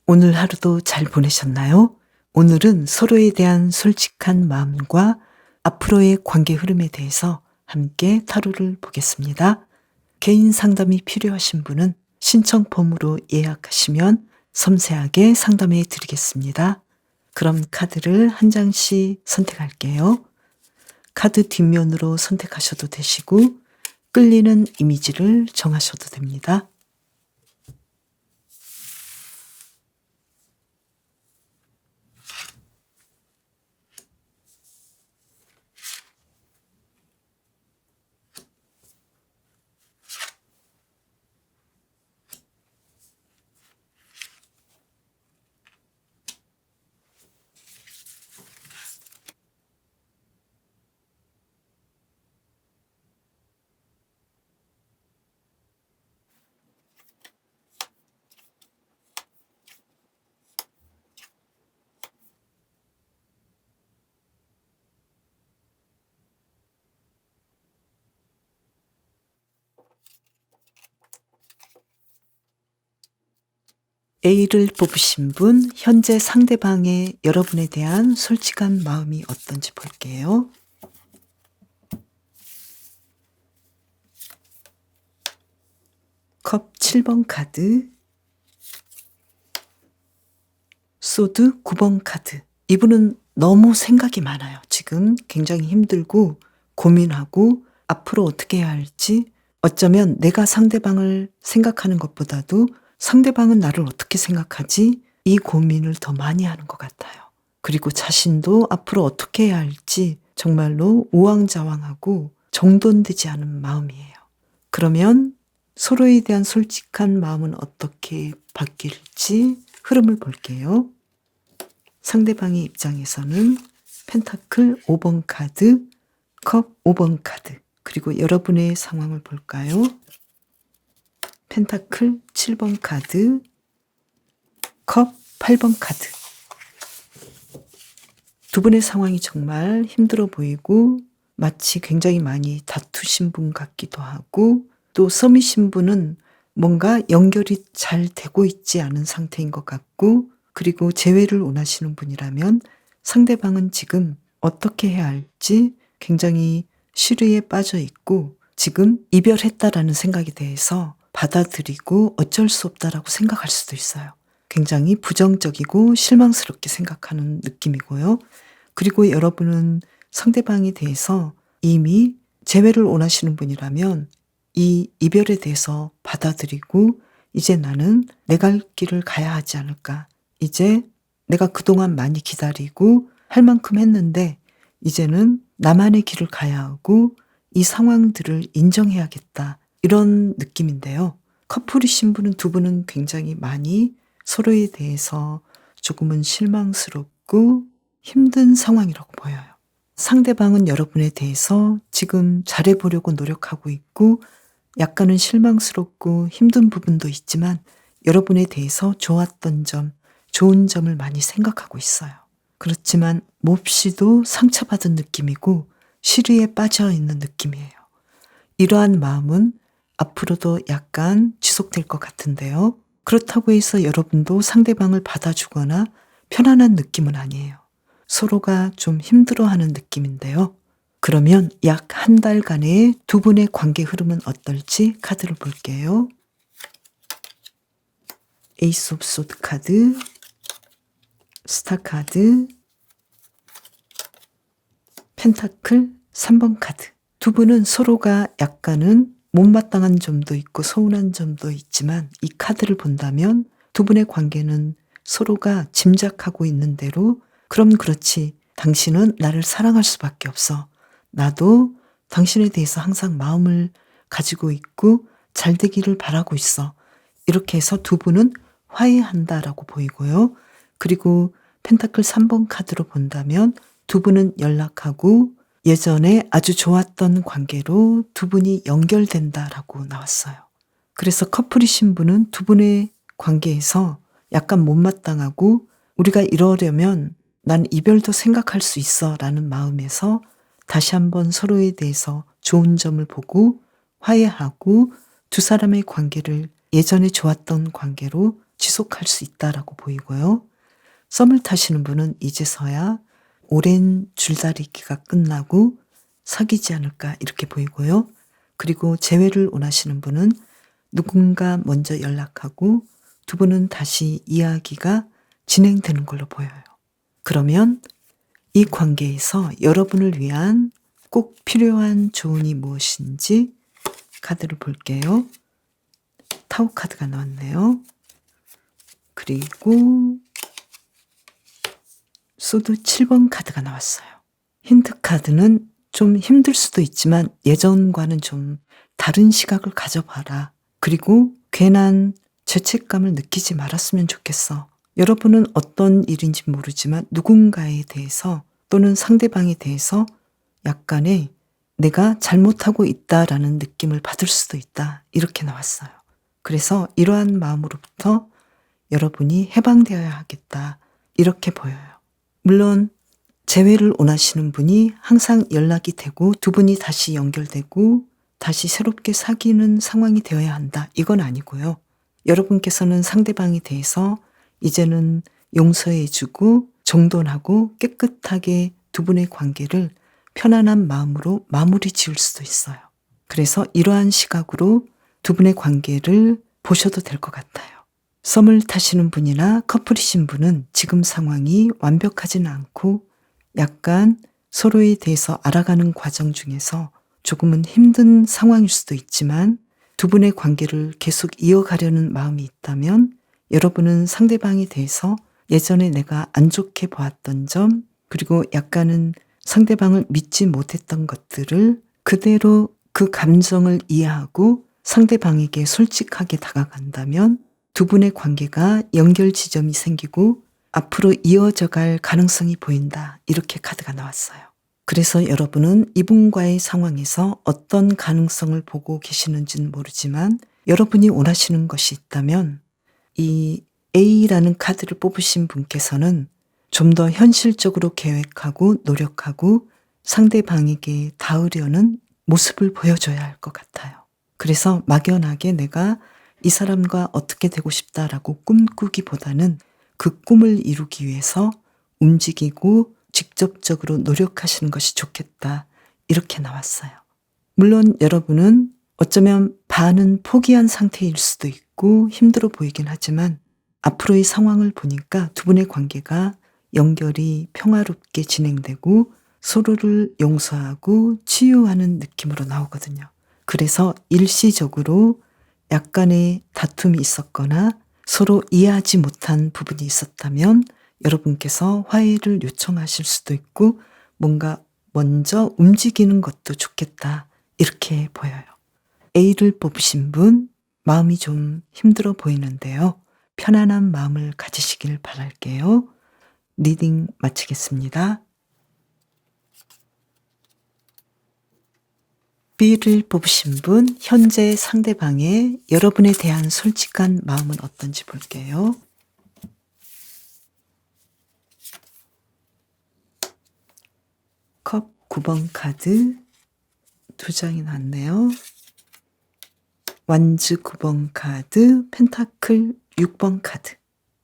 오늘 하루도 잘 보내셨나요? 오늘은 서로에 대한 솔직한 마음과 앞으로의 관계 흐름에 대해서 함께 타로를 보겠습니다. 개인 상담이 필요하신 분은 신청 폼으로 예약하시면 섬세하게 상담해 드리겠습니다. 그럼 카드를 한 장씩 선택할게요. 카드 뒷면으로 선택하셔도 되시고 끌리는 이미지를 정하셔도 됩니다. A를 뽑으신 분, 현재 상대방의 여러분에 대한 솔직한 마음이 어떤지 볼게요. 컵 7번 카드, 소드 9번 카드. 이분은 너무 생각이 많아요. 지금 굉장히 힘들고 고민하고 앞으로 어떻게 해야 할지, 어쩌면 내가 상대방을 생각하는 것보다도 상대방은 나를 어떻게 생각하지? 이 고민을 더 많이 하는 것 같아요. 그리고 자신도 앞으로 어떻게 해야 할지 정말로 우왕좌왕하고 정돈되지 않은 마음이에요. 그러면 서로에 대한 솔직한 마음은 어떻게 바뀔지 흐름을 볼게요. 상대방의 입장에서는 펜타클 5번 카드, 컵 5번 카드, 그리고 여러분의 상황을 볼까요? 펜타클 7번 카드, 컵 8번 카드. 두 분의 상황이 정말 힘들어 보이고 마치 굉장히 많이 다투신 분 같기도 하고, 또 썸이신 분은 뭔가 연결이 잘 되고 있지 않은 상태인 것 같고, 그리고 재회를 원하시는 분이라면 상대방은 지금 어떻게 해야 할지 굉장히 시류에 빠져 있고 지금 이별했다라는 생각에 대해서 받아들이고 어쩔 수 없다라고 생각할 수도 있어요. 굉장히 부정적이고 실망스럽게 생각하는 느낌이고요. 그리고 여러분은 상대방에 대해서 이미 재회를 원하시는 분이라면 이 이별에 대해서 받아들이고 이제 나는 내 갈 길을 가야 하지 않을까. 이제 내가 그동안 많이 기다리고 할 만큼 했는데 이제는 나만의 길을 가야 하고 이 상황들을 인정해야겠다. 이런 느낌인데요. 커플이신 분은 두 분은 굉장히 많이 서로에 대해서 조금은 실망스럽고 힘든 상황이라고 보여요. 상대방은 여러분에 대해서 지금 잘해보려고 노력하고 있고 약간은 실망스럽고 힘든 부분도 있지만 여러분에 대해서 좋았던 점, 좋은 점을 많이 생각하고 있어요. 그렇지만 몹시도 상처받은 느낌이고 시리에 빠져 있는 느낌이에요. 이러한 마음은 앞으로도 약간 지속될 것 같은데요. 그렇다고 해서 여러분도 상대방을 받아주거나 편안한 느낌은 아니에요. 서로가 좀 힘들어하는 느낌인데요. 그러면 약 한 달간의 두 분의 관계 흐름은 어떨지 카드를 볼게요. 에이스 오브 소드 카드, 스타 카드, 펜타클 3번 카드. 두 분은 서로가 약간은 못마땅한 점도 있고 서운한 점도 있지만 이 카드를 본다면 두 분의 관계는 서로가 짐작하고 있는 대로 그럼 그렇지. 당신은 나를 사랑할 수밖에 없어. 나도 당신에 대해서 항상 마음을 가지고 있고 잘 되기를 바라고 있어. 이렇게 해서 두 분은 화해한다라고 보이고요. 그리고 펜타클 3번 카드로 본다면 두 분은 연락하고 예전에 아주 좋았던 관계로 두 분이 연결된다라고 나왔어요. 그래서 커플이신 분은 두 분의 관계에서 약간 못마땅하고 우리가 이러려면 난 이별도 생각할 수 있어 라는 마음에서 다시 한번 서로에 대해서 좋은 점을 보고 화해하고 두 사람의 관계를 예전에 좋았던 관계로 지속할 수 있다라고 보이고요. 썸을 타시는 분은 이제서야 오랜 줄다리기가 끝나고 사귀지 않을까 이렇게 보이고요. 그리고 재회를 원하시는 분은 누군가 먼저 연락하고 두 분은 다시 이야기가 진행되는 걸로 보여요. 그러면 이 관계에서 여러분을 위한 꼭 필요한 조언이 무엇인지 카드를 볼게요. 타워 카드가 나왔네요. 그리고 소드 7번 카드가 나왔어요. 힌트 카드는 좀 힘들 수도 있지만 예전과는 좀 다른 시각을 가져봐라. 그리고 괜한 죄책감을 느끼지 말았으면 좋겠어. 여러분은 어떤 일인지 모르지만 누군가에 대해서 또는 상대방에 대해서 약간의 내가 잘못하고 있다라는 느낌을 받을 수도 있다. 이렇게 나왔어요. 그래서 이러한 마음으로부터 여러분이 해방되어야 하겠다. 이렇게 보여요. 물론 재회를 원하시는 분이 항상 연락이 되고 두 분이 다시 연결되고 다시 새롭게 사귀는 상황이 되어야 한다. 이건 아니고요. 여러분께서는 상대방에 대해서 이제는 용서해주고 정돈하고 깨끗하게 두 분의 관계를 편안한 마음으로 마무리 지을 수도 있어요. 그래서 이러한 시각으로 두 분의 관계를 보셔도 될 것 같아요. 썸을 타시는 분이나 커플이신 분은 지금 상황이 완벽하지는 않고 약간 서로에 대해서 알아가는 과정 중에서 조금은 힘든 상황일 수도 있지만 두 분의 관계를 계속 이어가려는 마음이 있다면 여러분은 상대방에 대해서 예전에 내가 안 좋게 보았던 점 그리고 약간은 상대방을 믿지 못했던 것들을 그대로 그 감정을 이해하고 상대방에게 솔직하게 다가간다면 두 분의 관계가 연결 지점이 생기고 앞으로 이어져 갈 가능성이 보인다. 이렇게 카드가 나왔어요. 그래서 여러분은 이분과의 상황에서 어떤 가능성을 보고 계시는지는 모르지만 여러분이 원하시는 것이 있다면 이 A라는 카드를 뽑으신 분께서는 좀 더 현실적으로 계획하고 노력하고 상대방에게 닿으려는 모습을 보여줘야 할 것 같아요. 그래서 막연하게 내가 이 사람과 어떻게 되고 싶다라고 꿈꾸기보다는 그 꿈을 이루기 위해서 움직이고 직접적으로 노력하시는 것이 좋겠다. 이렇게 나왔어요. 물론 여러분은 어쩌면 반은 포기한 상태일 수도 있고 힘들어 보이긴 하지만 앞으로의 상황을 보니까 두 분의 관계가 연결이 평화롭게 진행되고 서로를 용서하고 치유하는 느낌으로 나오거든요. 그래서 일시적으로 약간의 다툼이 있었거나 서로 이해하지 못한 부분이 있었다면 여러분께서 화해를 요청하실 수도 있고 뭔가 먼저 움직이는 것도 좋겠다. 이렇게 보여요. A를 뽑으신 분 마음이 좀 힘들어 보이는데요. 편안한 마음을 가지시길 바랄게요. 리딩 마치겠습니다. B를 뽑으신 분, 현재 상대방의 여러분에 대한 솔직한 마음은 어떤지 볼게요. 컵 9번 카드 2장이 나왔네요. 완즈 9번 카드, 펜타클 6번 카드.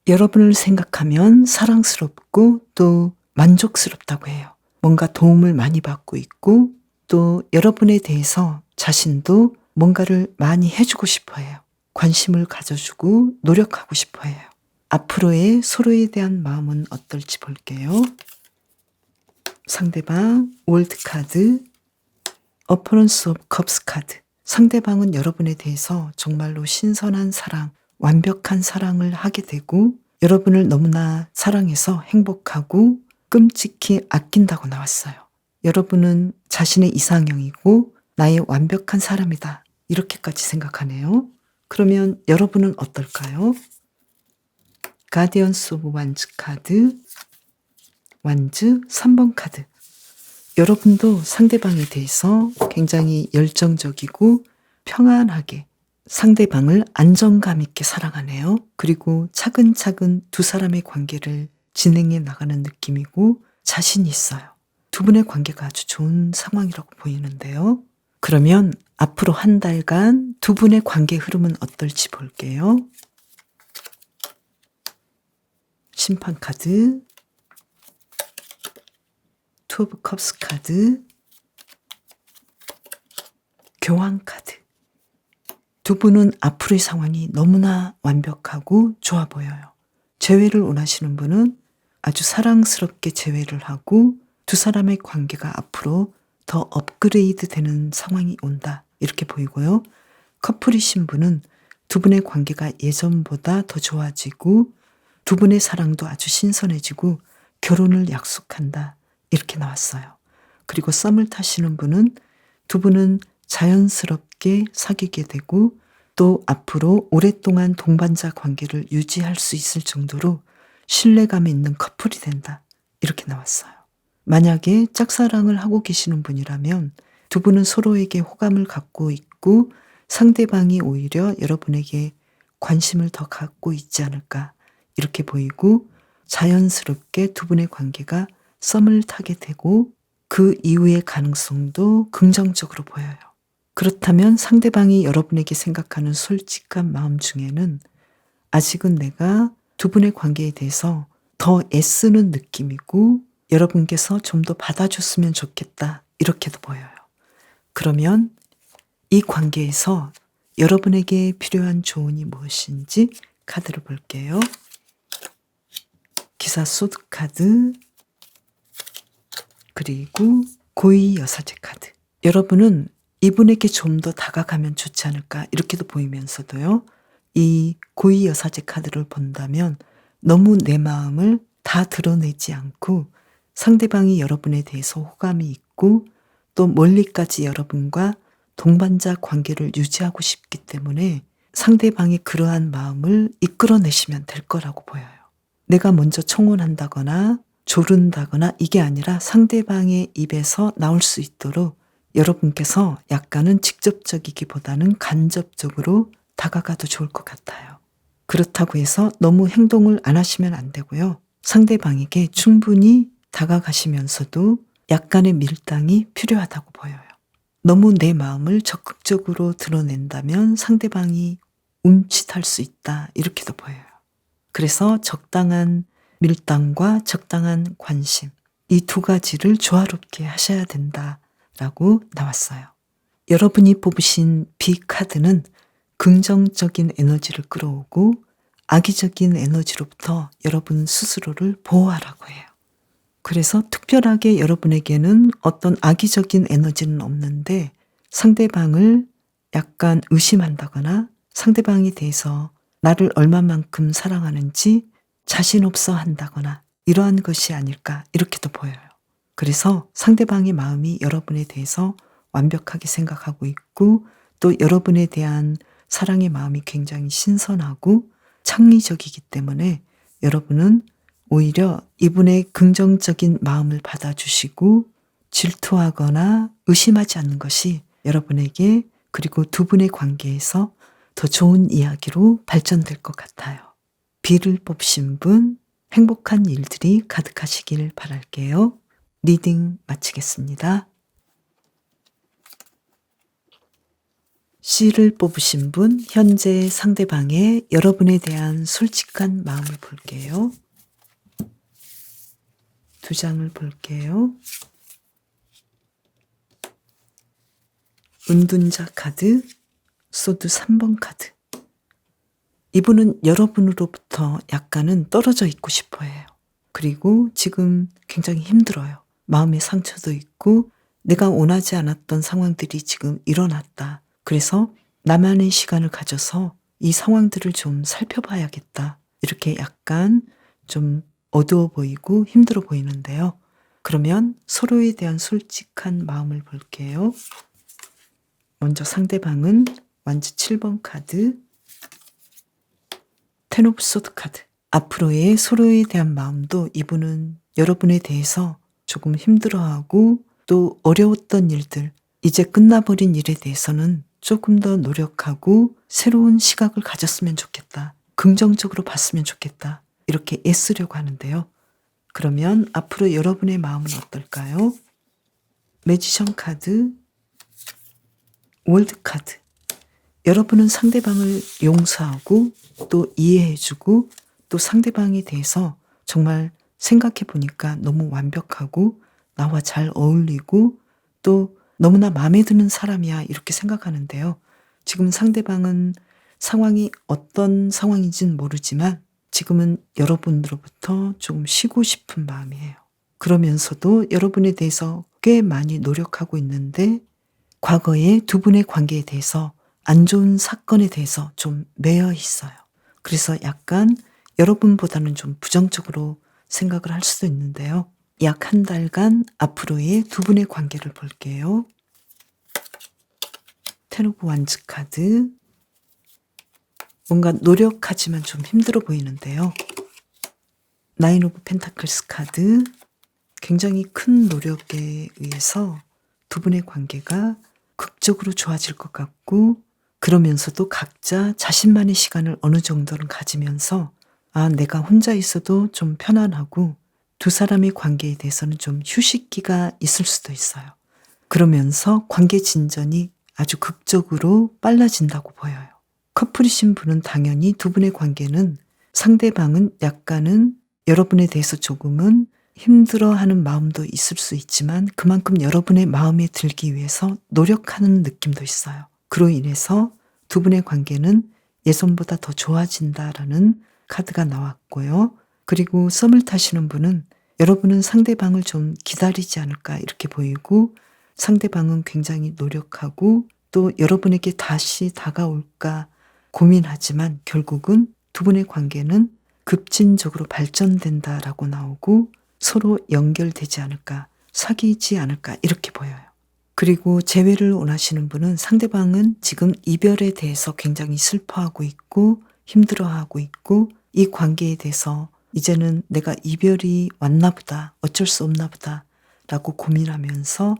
여러분을 생각하면 사랑스럽고 또 만족스럽다고 해요. 뭔가 도움을 많이 받고 있고 또 여러분에 대해서 자신도 뭔가를 많이 해주고 싶어 해요. 관심을 가져주고 노력하고 싶어 해요. 앞으로의 서로에 대한 마음은 어떨지 볼게요. 상대방 월드 카드, 어퍼런스 오브 컵스 카드. 상대방은 여러분에 대해서 정말로 신선한 사랑, 완벽한 사랑을 하게 되고 여러분을 너무나 사랑해서 행복하고 끔찍히 아낀다고 나왔어요. 여러분은 자신의 이상형이고 나의 완벽한 사람이다. 이렇게까지 생각하네요. 그러면 여러분은 어떨까요? 가디언스 오브 완즈 카드, 완즈 3번 카드. 여러분도 상대방에 대해서 굉장히 열정적이고 평안하게 상대방을 안정감 있게 사랑하네요. 그리고 차근차근 두 사람의 관계를 진행해 나가는 느낌이고 자신이 있어요. 두 분의 관계가 아주 좋은 상황이라고 보이는데요. 그러면 앞으로 한 달간 두 분의 관계 흐름은 어떨지 볼게요. 심판 카드, 투 오브 컵스 카드, 교황 카드. 두 분은 앞으로의 상황이 너무나 완벽하고 좋아 보여요. 재회를 원하시는 분은 아주 사랑스럽게 재회를 하고 두 사람의 관계가 앞으로 더 업그레이드 되는 상황이 온다. 이렇게 보이고요. 커플이신 분은 두 분의 관계가 예전보다 더 좋아지고 두 분의 사랑도 아주 신선해지고 결혼을 약속한다. 이렇게 나왔어요. 그리고 썸을 타시는 분은 두 분은 자연스럽게 사귀게 되고 또 앞으로 오랫동안 동반자 관계를 유지할 수 있을 정도로 신뢰감이 있는 커플이 된다. 이렇게 나왔어요. 만약에 짝사랑을 하고 계시는 분이라면 두 분은 서로에게 호감을 갖고 있고 상대방이 오히려 여러분에게 관심을 더 갖고 있지 않을까 이렇게 보이고 자연스럽게 두 분의 관계가 썸을 타게 되고 그 이후의 가능성도 긍정적으로 보여요. 그렇다면 상대방이 여러분에게 생각하는 솔직한 마음 중에는 아직은 내가 두 분의 관계에 대해서 더 애쓰는 느낌이고 여러분께서 좀 더 받아줬으면 좋겠다 이렇게도 보여요. 그러면 이 관계에서 여러분에게 필요한 조언이 무엇인지 카드를 볼게요. 기사 소드 카드 그리고 고위 여사제 카드. 여러분은 이분에게 좀 더 다가가면 좋지 않을까 이렇게도 보이면서도요. 이 고위 여사제 카드를 본다면 너무 내 마음을 다 드러내지 않고 상대방이 여러분에 대해서 호감이 있고 또 멀리까지 여러분과 동반자 관계를 유지하고 싶기 때문에 상대방의 그러한 마음을 이끌어내시면 될 거라고 보여요. 내가 먼저 청혼한다거나 조른다거나 이게 아니라 상대방의 입에서 나올 수 있도록 여러분께서 약간은 직접적이기보다는 간접적으로 다가가도 좋을 것 같아요. 그렇다고 해서 너무 행동을 안 하시면 안 되고요. 상대방에게 충분히 다가가시면서도 약간의 밀당이 필요하다고 보여요. 너무 내 마음을 적극적으로 드러낸다면 상대방이 움찔할 수 있다 이렇게도 보여요. 그래서 적당한 밀당과 적당한 관심 이 두 가지를 조화롭게 하셔야 된다라고 나왔어요. 여러분이 뽑으신 B 카드는 긍정적인 에너지를 끌어오고 악의적인 에너지로부터 여러분 스스로를 보호하라고 해요. 그래서 특별하게 여러분에게는 어떤 악의적인 에너지는 없는데 상대방을 약간 의심한다거나 상대방에 대해서 나를 얼마만큼 사랑하는지 자신 없어 한다거나 이러한 것이 아닐까 이렇게도 보여요. 그래서 상대방의 마음이 여러분에 대해서 완벽하게 생각하고 있고 또 여러분에 대한 사랑의 마음이 굉장히 신선하고 창의적이기 때문에 여러분은 오히려 이분의 긍정적인 마음을 받아주시고 질투하거나 의심하지 않는 것이 여러분에게 그리고 두 분의 관계에서 더 좋은 이야기로 발전될 것 같아요. B를 뽑으신 분 행복한 일들이 가득하시길 바랄게요. 리딩 마치겠습니다. C를 뽑으신 분 현재 상대방의 여러분에 대한 솔직한 마음을 볼게요. 두 장을 볼게요. 은둔자 카드, 소드 3번 카드. 이분은 여러분으로부터 약간은 떨어져 있고 싶어 해요. 그리고 지금 굉장히 힘들어요. 마음의 상처도 있고 내가 원하지 않았던 상황들이 지금 일어났다. 그래서 나만의 시간을 가져서 이 상황들을 좀 살펴봐야겠다. 이렇게 약간 좀 어두워 보이고 힘들어 보이는데요. 그러면 서로에 대한 솔직한 마음을 볼게요. 먼저 상대방은 완즈 7번 카드, 텐 오브 소드 카드. 앞으로의 서로에 대한 마음도 이분은 여러분에 대해서 조금 힘들어하고 또 어려웠던 일들, 이제 끝나버린 일에 대해서는 조금 더 노력하고 새로운 시각을 가졌으면 좋겠다. 긍정적으로 봤으면 좋겠다. 이렇게 애쓰려고 하는데요. 그러면 앞으로 여러분의 마음은 어떨까요? 매지션 카드, 월드 카드. 여러분은 상대방을 용서하고 또 이해해주고 또 상대방에 대해서 정말 생각해 보니까 너무 완벽하고 나와 잘 어울리고 또 너무나 마음에 드는 사람이야 이렇게 생각하는데요. 지금 상대방은 상황이 어떤 상황인지는 모르지만 지금은 여러분으로부터 조금 쉬고 싶은 마음이에요. 그러면서도 여러분에 대해서 꽤 많이 노력하고 있는데 과거에 두 분의 관계에 대해서 안 좋은 사건에 대해서 좀 매여 있어요. 그래서 약간 여러분보다는 좀 부정적으로 생각을 할 수도 있는데요. 약 한 달간 앞으로의 두 분의 관계를 볼게요. 텐 오브 완즈 카드. 뭔가 노력하지만 좀 힘들어 보이는데요. 나인 오브 펜타클스 카드. 굉장히 큰 노력에 의해서 두 분의 관계가 극적으로 좋아질 것 같고 그러면서도 각자 자신만의 시간을 어느 정도는 가지면서 내가 혼자 있어도 좀 편안하고 두 사람의 관계에 대해서는 좀 휴식기가 있을 수도 있어요. 그러면서 관계 진전이 아주 극적으로 빨라진다고 보여요. 커플이신 분은 당연히 두 분의 관계는 상대방은 약간은 여러분에 대해서 조금은 힘들어하는 마음도 있을 수 있지만 그만큼 여러분의 마음에 들기 위해서 노력하는 느낌도 있어요. 그로 인해서 두 분의 관계는 예전보다 더 좋아진다라는 카드가 나왔고요. 그리고 썸을 타시는 분은 여러분은 상대방을 좀 기다리지 않을까 이렇게 보이고 상대방은 굉장히 노력하고 또 여러분에게 다시 다가올까 고민하지만 결국은 두 분의 관계는 급진적으로 발전된다라고 나오고 서로 연결되지 않을까, 사귀지 않을까 이렇게 보여요. 그리고 재회를 원하시는 분은 상대방은 지금 이별에 대해서 굉장히 슬퍼하고 있고 힘들어하고 있고 이 관계에 대해서 이제는 내가 이별이 왔나 보다, 어쩔 수 없나 보다 라고 고민하면서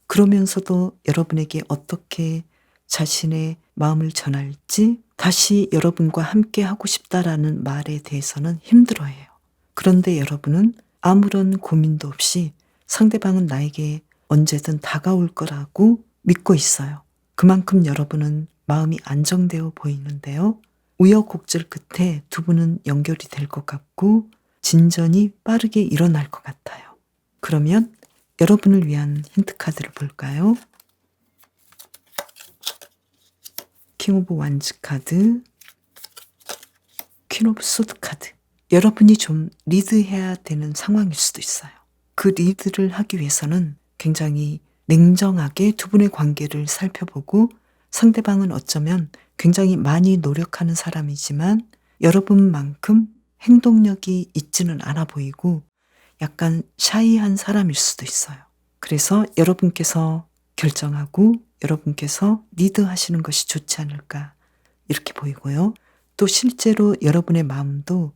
그러면서도 여러분에게 어떻게 자신의 마음을 전할지 다시 여러분과 함께 하고 싶다라는 말에 대해서는 힘들어해요. 그런데 여러분은 아무런 고민도 없이 상대방은 나에게 언제든 다가올 거라고 믿고 있어요. 그만큼 여러분은 마음이 안정되어 보이는데요. 우여곡절 끝에 두 분은 연결이 될 것 같고 진전이 빠르게 일어날 것 같아요. 그러면 여러분을 위한 힌트 카드를 볼까요? 킹 오브 완즈 카드, 퀸 오브 소드 카드. 여러분이 좀 리드해야 되는 상황일 수도 있어요. 그 리드를 하기 위해서는 굉장히 냉정하게 두 분의 관계를 살펴보고 상대방은 어쩌면 굉장히 많이 노력하는 사람이지만 여러분만큼 행동력이 있지는 않아 보이고 약간 샤이한 사람일 수도 있어요. 그래서 여러분께서 결정하고 여러분께서 리드하시는 것이 좋지 않을까 이렇게 보이고요. 또 실제로 여러분의 마음도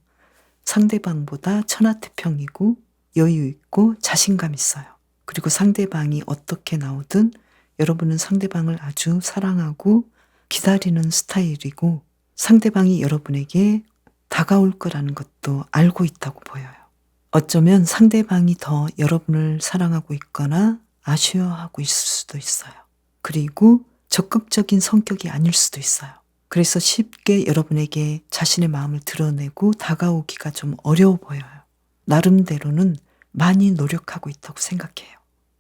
상대방보다 천하태평이고 여유 있고 자신감 있어요. 그리고 상대방이 어떻게 나오든 여러분은 상대방을 아주 사랑하고 기다리는 스타일이고 상대방이 여러분에게 다가올 거라는 것도 알고 있다고 보여요. 어쩌면 상대방이 더 여러분을 사랑하고 있거나 아쉬워하고 있을 수도 있어요. 그리고 적극적인 성격이 아닐 수도 있어요. 그래서 쉽게 여러분에게 자신의 마음을 드러내고 다가오기가 좀 어려워 보여요. 나름대로는 많이 노력하고 있다고 생각해요.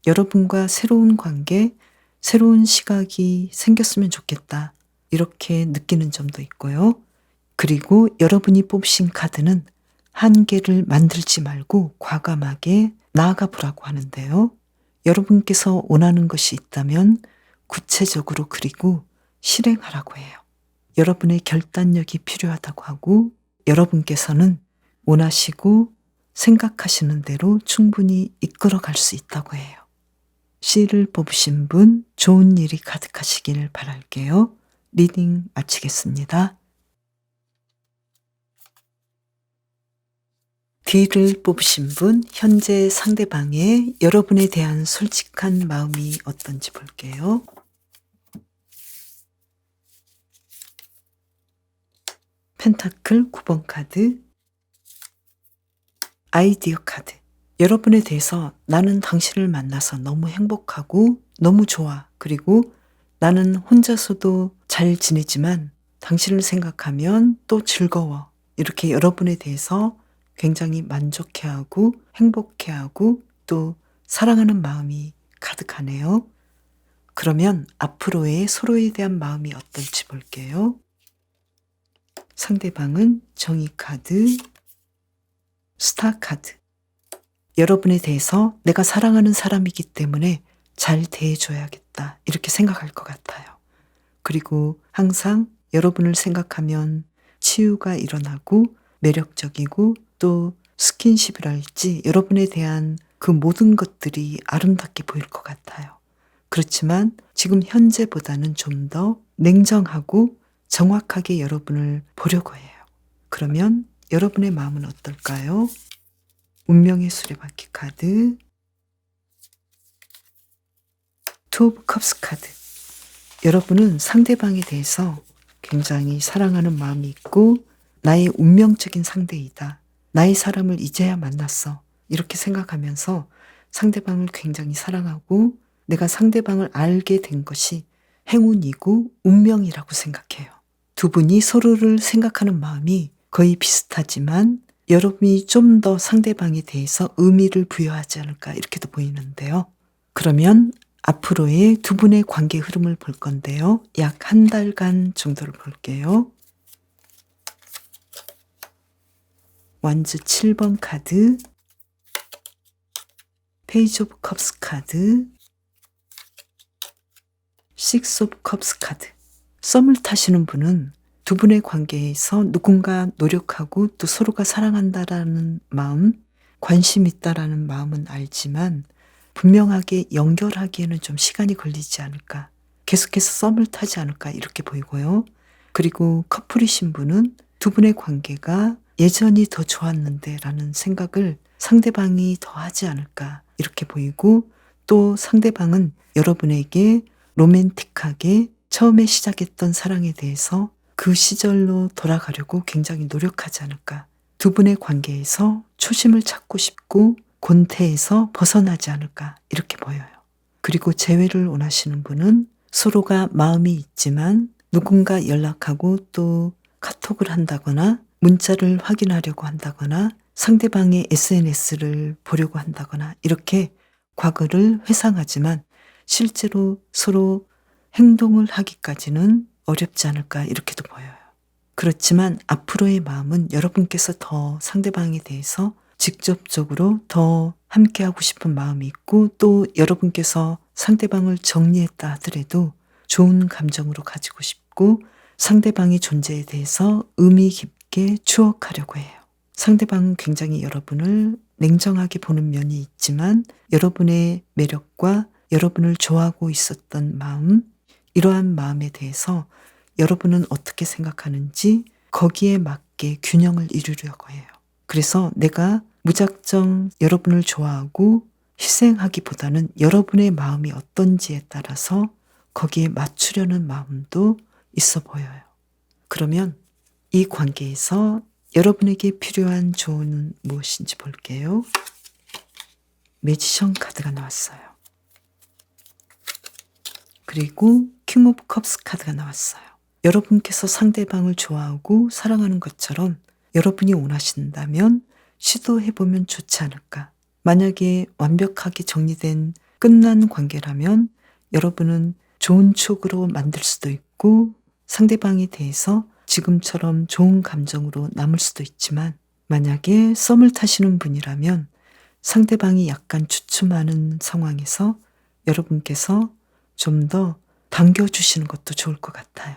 여러분과 새로운 관계, 새로운 시각이 생겼으면 좋겠다. 이렇게 느끼는 점도 있고요. 그리고 여러분이 뽑으신 카드는 한계를 만들지 말고 과감하게 나아가 보라고 하는데요. 여러분께서 원하는 것이 있다면 구체적으로 그리고 실행하라고 해요. 여러분의 결단력이 필요하다고 하고 여러분께서는 원하시고 생각하시는 대로 충분히 이끌어갈 수 있다고 해요. C를 뽑으신 분 좋은 일이 가득하시길 바랄게요. 리딩 마치겠습니다. D를 뽑으신 분 현재 상대방의 여러분에 대한 솔직한 마음이 어떤지 볼게요. 펜타클 9번 카드, 아이디어 카드. 여러분에 대해서 나는 당신을 만나서 너무 행복하고 너무 좋아. 그리고 나는 혼자서도 잘 지내지만 당신을 생각하면 또 즐거워. 이렇게 여러분에 대해서 굉장히 만족해하고 행복해하고 또 사랑하는 마음이 가득하네요. 그러면 앞으로의 서로에 대한 마음이 어떨지 볼게요. 상대방은 정의 카드, 스타 카드. 여러분에 대해서 내가 사랑하는 사람이기 때문에 잘 대해줘야겠다, 이렇게 생각할 것 같아요. 그리고 항상 여러분을 생각하면 치유가 일어나고 매력적이고 또 스킨십이랄지 여러분에 대한 그 모든 것들이 아름답게 보일 것 같아요. 그렇지만 지금 현재보다는 좀 더 냉정하고 정확하게 여러분을 보려고 해요. 그러면 여러분의 마음은 어떨까요? 운명의 수레바퀴 카드, 투 오브 컵스 카드. 여러분은 상대방에 대해서 굉장히 사랑하는 마음이 있고 나의 운명적인 상대이다, 나의 사람을 이제야 만났어, 이렇게 생각하면서 상대방을 굉장히 사랑하고 내가 상대방을 알게 된 것이 행운이고 운명이라고 생각해요. 두 분이 서로를 생각하는 마음이 거의 비슷하지만 여러분이 좀 더 상대방에 대해서 의미를 부여하지 않을까, 이렇게도 보이는데요. 그러면 앞으로의 두 분의 관계 흐름을 볼 건데요. 약 한 달간 정도를 볼게요. 완즈 7번 카드, 페이지 오브 컵스 카드, 식스 오브 컵스 카드. 썸을 타시는 분은 두 분의 관계에서 누군가 노력하고 또 서로가 사랑한다라는 마음, 관심 있다라는 마음은 알지만 분명하게 연결하기에는 좀 시간이 걸리지 않을까, 계속해서 썸을 타지 않을까, 이렇게 보이고요. 그리고 커플이신 분은 두 분의 관계가 예전이 더 좋았는데 라는 생각을 상대방이 더 하지 않을까, 이렇게 보이고, 또 상대방은 여러분에게 로맨틱하게 처음에 시작했던 사랑에 대해서 그 시절로 돌아가려고 굉장히 노력하지 않을까, 두 분의 관계에서 초심을 찾고 싶고 곤태에서 벗어나지 않을까, 이렇게 보여요. 그리고 재회를 원하시는 분은 서로가 마음이 있지만 누군가 연락하고 또 카톡을 한다거나 문자를 확인하려고 한다거나 상대방의 SNS를 보려고 한다거나 이렇게 과거를 회상하지만 실제로 서로 행동을 하기까지는 어렵지 않을까, 이렇게도 보여요. 그렇지만 앞으로의 마음은 여러분께서 더 상대방에 대해서 직접적으로 더 함께하고 싶은 마음이 있고 또 여러분께서 상대방을 정리했다 하더라도 좋은 감정으로 가지고 싶고 상대방의 존재에 대해서 의미 깊게 추억하려고 해요. 상대방은 굉장히 여러분을 냉정하게 보는 면이 있지만 여러분의 매력과 여러분을 좋아하고 있었던 마음, 이러한 마음에 대해서 여러분은 어떻게 생각하는지 거기에 맞게 균형을 이루려고 해요. 그래서 내가 무작정 여러분을 좋아하고 희생하기보다는 여러분의 마음이 어떤지에 따라서 거기에 맞추려는 마음도 있어 보여요. 그러면 이 관계에서 여러분에게 필요한 조언은 무엇인지 볼게요. 매지션 카드가 나왔어요. 그리고 킹 오브 컵스 카드가 나왔어요. 여러분께서 상대방을 좋아하고 사랑하는 것처럼 여러분이 원하신다면 시도해보면 좋지 않을까. 만약에 완벽하게 정리된 끝난 관계라면 여러분은 좋은 추억으로 만들 수도 있고 상대방에 대해서 지금처럼 좋은 감정으로 남을 수도 있지만 만약에 썸을 타시는 분이라면 상대방이 약간 주춤하는 상황에서 여러분께서 좀 더 당겨주시는 것도 좋을 것 같아요.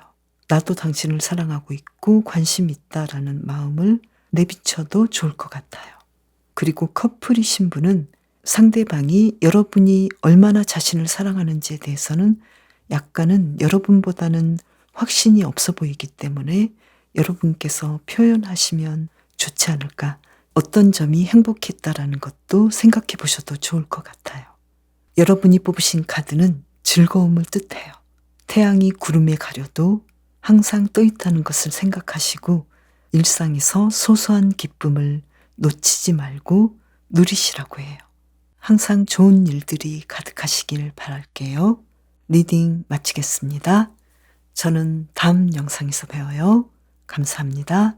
나도 당신을 사랑하고 있고 관심 있다라는 마음을 내비쳐도 좋을 것 같아요. 그리고 커플이신 분은 상대방이 여러분이 얼마나 자신을 사랑하는지에 대해서는 약간은 여러분보다는 확신이 없어 보이기 때문에 여러분께서 표현하시면 좋지 않을까. 어떤 점이 행복했다라는 것도 생각해 보셔도 좋을 것 같아요. 여러분이 뽑으신 카드는 즐거움을 뜻해요. 태양이 구름에 가려도 항상 떠 있다는 것을 생각하시고 일상에서 소소한 기쁨을 놓치지 말고 누리시라고 해요. 항상 좋은 일들이 가득하시길 바랄게요. 리딩 마치겠습니다. 저는 다음 영상에서 봬요. 감사합니다.